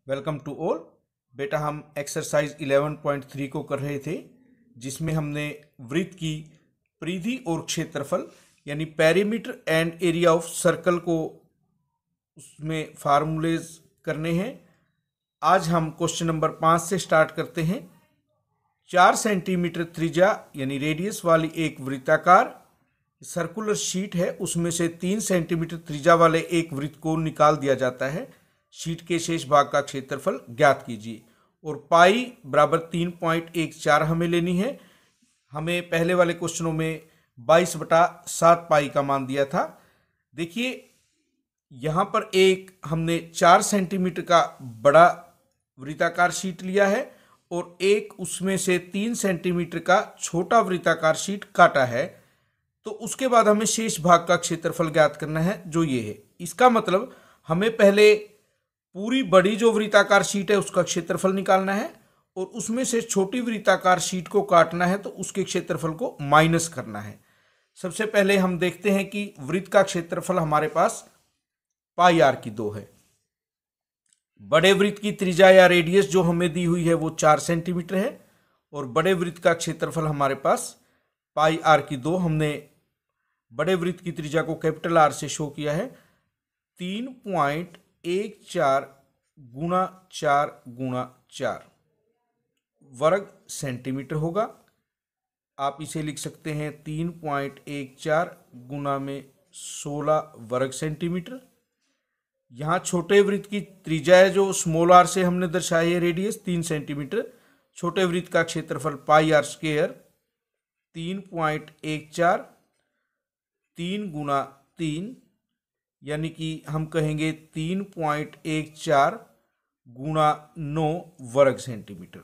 Welcome to all. बेटा हम exercise 11.3 को कर रहे थे, जिसमें हमने वृत्त की परिधि और क्षेत्रफल यानी perimeter and area of circle को उसमें फार्मूलेज करने हैं। आज हम क्वेश्चन नंबर 5 से स्टार्ट करते हैं। 4 सेंटीमीटर त्रिज्या यानी रेडियस वाली एक वृत्ताकार सर्कुलर शीट है, उसमें से 3 सेंटीमीटर त्रिज्या वाले एक वृत्त को निकाल दिया जाता है। शीट के शेष भाग का क्षेत्रफल ज्ञात कीजिए और पाई बराबर 3.14 हमें लेनी है। हमें पहले वाले क्वेश्चनों में 22/7 पाई का मान दिया था। देखिए यहाँ पर एक हमने 4 सेंटीमीटर का बड़ा वृत्ताकार शीट लिया है और एक उसमें से 3 सेंटीमीटर का छोटा वृत्ताकार शीट काटा है। तो उसके बाद हमें शेष भाग का क्षेत्रफल ज्ञात करना है, जो ये है। इसका मतलब हमें पहले पूरी बड़ी जो वृत्ताकार शीट है उसका क्षेत्रफल निकालना है और उसमें से छोटी वृत्ताकार शीट को काटना है, तो उसके क्षेत्रफल को माइनस करना है। सबसे पहले हम देखते हैं कि वृत्त का क्षेत्रफल हमारे पास पाई आर की 2 है। बड़े वृत्त की त्रिज्या या रेडियस जो हमें दी हुई है वो 4 सेंटीमीटर है और बड़े वृत्त का क्षेत्रफल हमारे पास पाई आर की 2। हमने बड़े वृत्त की त्रिज्या को कैपिटल आर से शो किया है। 3.14 गुणा 4 गुणा 4 वर्ग सेंटीमीटर होगा। आप इसे लिख सकते हैं 3.14 गुणा में 16 वर्ग सेंटीमीटर। यहाँ छोटे वृत्त की त्रिज्या है जो स्मॉल आर से हमने दर्शाई है, रेडियस 3 सेंटीमीटर। छोटे वृत्त का क्षेत्रफल पाई आर स्क्वायर 3.14 3 गुणा 3 यानी कि हम कहेंगे 3.14 गुणा 9 वर्ग सेंटीमीटर।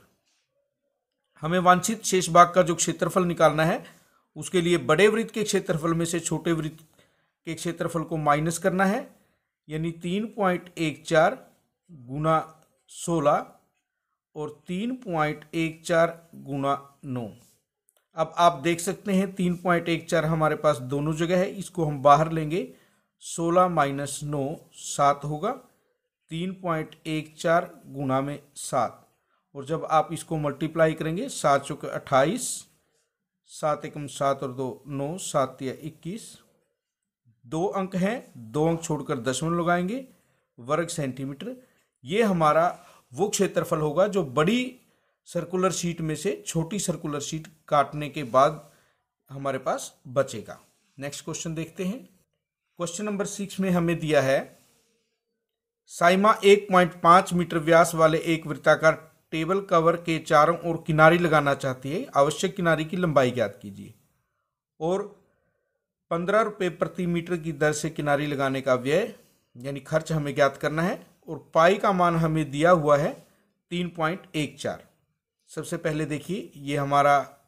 हमें वांछित शेष भाग का जो क्षेत्रफल निकालना है, उसके लिए बड़े वृत्त के क्षेत्रफल में से छोटे वृत्त के क्षेत्रफल को माइनस करना है, यानी 3.14 गुणा 16 और 3.14 गुणा 9। अब आप देख सकते हैं 3.14 हमारे पास दोनों जगह है, इसको हम बाहर लेंगे। 16 माइनस 9 7 होगा। 3.14 गुणा में 7 और जब आप इसको मल्टीप्लाई करेंगे 7 चौके 28, 7 एकम 7 और 2 9, 7 या 21। 2 अंक हैं, 2 अंक छोड़कर दशमलव लगाएंगे, वर्ग सेंटीमीटर। ये हमारा वो क्षेत्रफल होगा जो बड़ी सर्कुलर शीट में से छोटी सर्कुलर शीट काटने के बाद हमारे पास बचेगा। नेक्स्ट क्वेश्चन देखते हैं। क्वेश्चन नंबर 6 में हमें दिया है साइमा 1.5 मीटर व्यास वाले एक वृत्ताकार टेबल कवर के चारों ओर किनारी लगाना चाहती है। आवश्यक किनारी की लंबाई ज्ञात कीजिए और 15 रुपये प्रति मीटर की दर से किनारी लगाने का व्यय यानी खर्च हमें ज्ञात करना है और पाई का मान हमें दिया हुआ है 3.14। सबसे पहले देखिए ये हमारा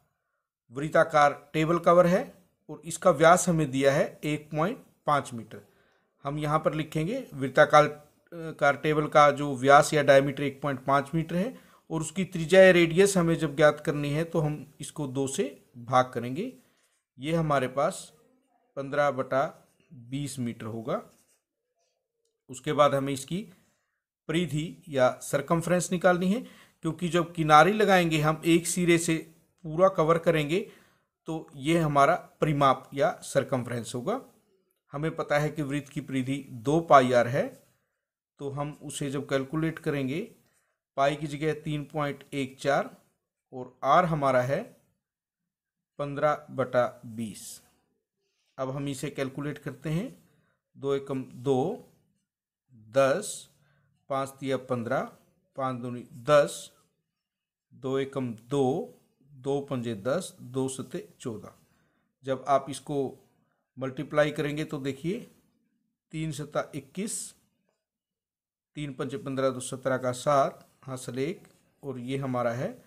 वृत्ताकार टेबल कवर है और इसका व्यास हमें दिया है 1.5 मीटर। हम यहाँ पर लिखेंगे वृत्ताकार टेबल का जो व्यास या डायमीटर 1.5 मीटर है और उसकी त्रिज्या या रेडियस हमें जब ज्ञात करनी है तो हम इसको 2 से भाग करेंगे। ये हमारे पास 15/20 मीटर होगा। उसके बाद हमें इसकी परिधि या सरकमफ्रेंस निकालनी है, क्योंकि जब किनारी लगाएंगे हम एक सिरे से पूरा कवर करेंगे तो ये हमारा परिमाप या सरकमफ्रेंस होगा। हमें पता है कि वृत्त की परिधि 2 पाई आर है, तो हम उसे जब कैलकुलेट करेंगे पाई की जगह 3.14 और आर हमारा है 15/20। अब हम इसे कैलकुलेट करते हैं। 2 एकम 2 10, 5 तिया 15, 5 दूनी 10, 2 एकम 2, 2 पंजे 10, 2 सते 14। जब आप इसको मल्टीप्लाई करेंगे तो देखिए 3 सता 21, 3 पंजे 15, 2 17 का 7 हासिल 1 और ये हमारा है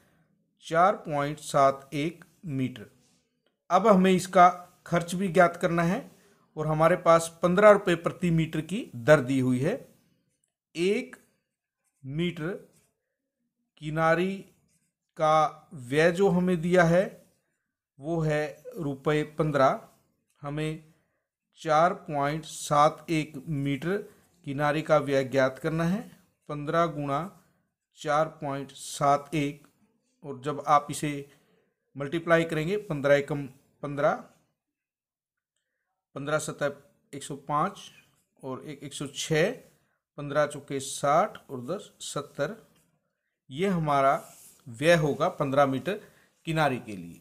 4.71 मीटर। अब हमें इसका खर्च भी ज्ञात करना है और हमारे पास 15 रुपये प्रति मीटर की दर दी हुई है। 1 मीटर किनारी का व्यय जो हमें दिया है वो है ₹15। हमें 4.71 मीटर किनारी का व्यय ज्ञात करना है। 15 गुणा 4.71, और जब आप इसे मल्टीप्लाई करेंगे 15 एकम 15, 15 सतह 105 और 106, 15 चौके 60 और 10 70, ये हमारा व्यय होगा 15 मीटर किनारे के लिए।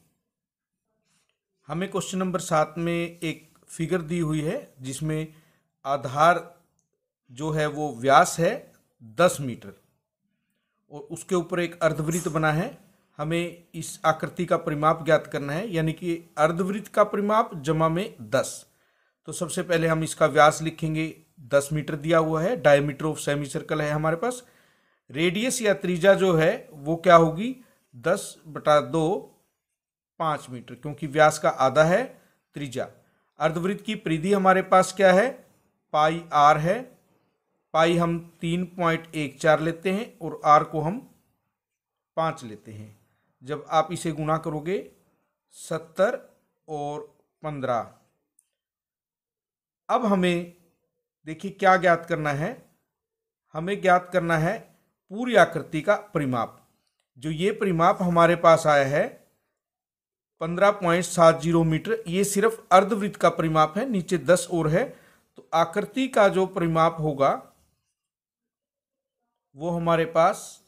हमें क्वेश्चन नंबर 7 में एक फिगर दी हुई है जिसमें आधार जो है वो व्यास है 10 मीटर और उसके ऊपर एक अर्धवृत्त बना है। हमें इस आकृति का परिमाप ज्ञात करना है, यानी कि अर्धवृत्त का परिमाप जमा में 10। तो सबसे पहले हम इसका व्यास लिखेंगे, 10 मीटर दिया हुआ है। डायमीटर ऑफ सेमी सर्कल है हमारे पास। रेडियस या त्रिज्या जो है वो क्या होगी, 10/2 5 मीटर, क्योंकि व्यास का आधा है त्रिज्या। अर्धवृत्त की परिधि हमारे पास क्या है, पाई आर है। पाई हम 3.14 लेते हैं और आर को हम 5 लेते हैं। जब आप इसे गुणा करोगे 70 और 15, अब हमें देखिए क्या ज्ञात करना है। हमें ज्ञात करना है पूरी आकृति का परिमाप। जो ये परिमाप हमारे पास आया है 15.70 मीटर, ये सिर्फ अर्धवृत्त का परिमाप है, नीचे 10 और है। तो आकृति का जो परिमाप होगा वो हमारे पास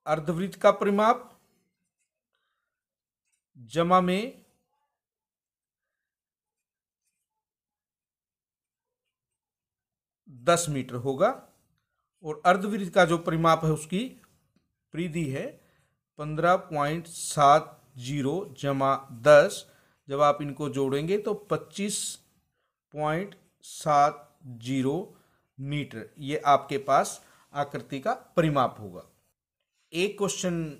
अर्धवृत्त का परिमाप जमा में 10 मीटर होगा, और अर्धवृत्त का जो परिमाप है उसकी परिधि है 15.70 जमा 10। जब आप इनको जोड़ेंगे तो 25.70 मीटर, ये आपके पास आकृति का परिमाप होगा। एक क्वेश्चन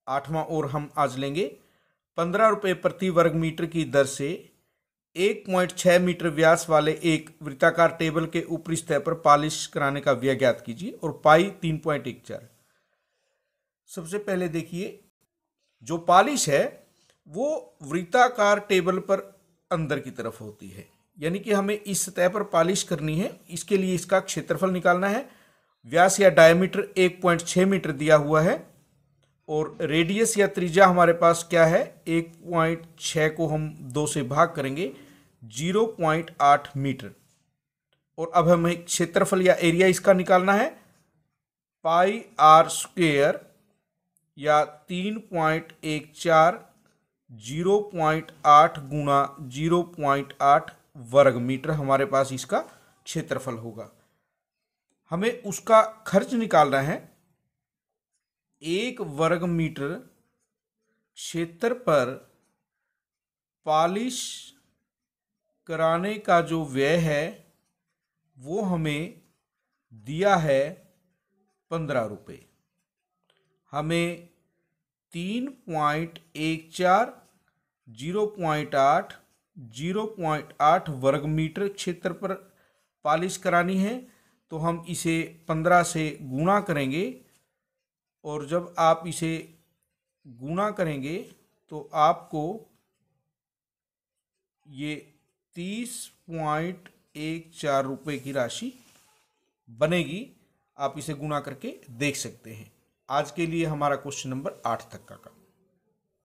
8वां और हम आज लेंगे। 15 रुपये प्रति वर्ग मीटर की दर से 1.6 मीटर व्यास वाले एक वृत्ताकार टेबल के ऊपरी सतह पर पॉलिश कराने का व्यय ज्ञात कीजिए, और पाई 3.14। सबसे पहले देखिए, जो पॉलिश है वो वृत्ताकार टेबल पर अंदर की तरफ होती है, यानी कि हमें इस सतह पर पॉलिश करनी है। इसके लिए इसका क्षेत्रफल निकालना है। व्यास या डायमीटर 1.6 मीटर दिया हुआ है, और रेडियस या त्रिज्या हमारे पास क्या है, 1.6 को हम 2 से भाग करेंगे, 0.8 मीटर। और अब हमें क्षेत्रफल या एरिया इसका निकालना है। पाई आर स्क्वेयर या 3.14 0.8 गुणा 0.8 वर्ग मीटर हमारे पास इसका क्षेत्रफल होगा। हमें उसका खर्च निकालना है। 1 वर्ग मीटर क्षेत्र पर पॉलिश कराने का जो व्यय है वो हमें दिया है 15 रुपये। हमें 3.14 0.8 0.8 वर्ग मीटर क्षेत्र पर पॉलिश करानी है, तो हम इसे 15 से गुणा करेंगे, और जब आप इसे गुणा करेंगे तो आपको ये 30.14 रुपये की राशि बनेगी। आप इसे गुणा करके देख सकते हैं। आज के लिए हमारा क्वेश्चन नंबर 8 तक का काम।